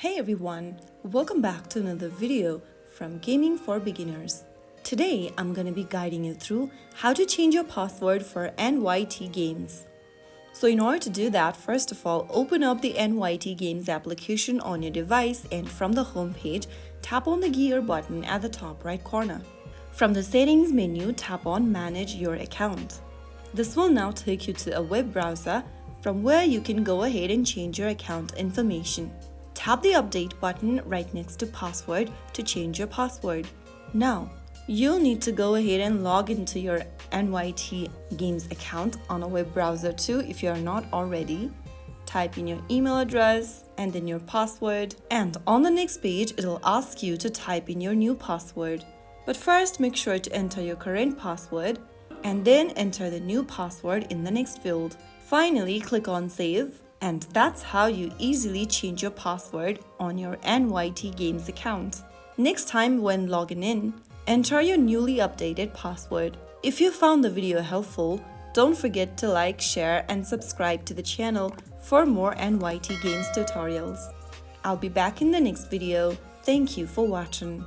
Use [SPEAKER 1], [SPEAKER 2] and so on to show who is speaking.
[SPEAKER 1] Hey everyone, welcome back to another video from Gaming for Beginners. Today I'm going to be guiding you through how to change your password for NYT Games. So in order to do that, first of all, open up the NYT Games application on your device and from the home page, tap on the gear button at the top right corner. From the settings menu, tap on Manage Your Account. This will now take you to a web browser from where you can go ahead and change your account information. Tap the update button right next to password to change your password. Now, you'll need to go ahead and log into your NYT Games account on a web browser too if you're not already. Type in your email address and then your password, and on the next page it'll ask you to type in your new password. But first make sure to enter your current password and then enter the new password in the next field. Finally, click on Save. And that's how you easily change your password on your NYT Games account. Next time when logging in, enter your newly updated password. If you found the video helpful, don't forget to like, share and subscribe to the channel for more NYT Games tutorials. I'll be back in the next video. Thank you for watching.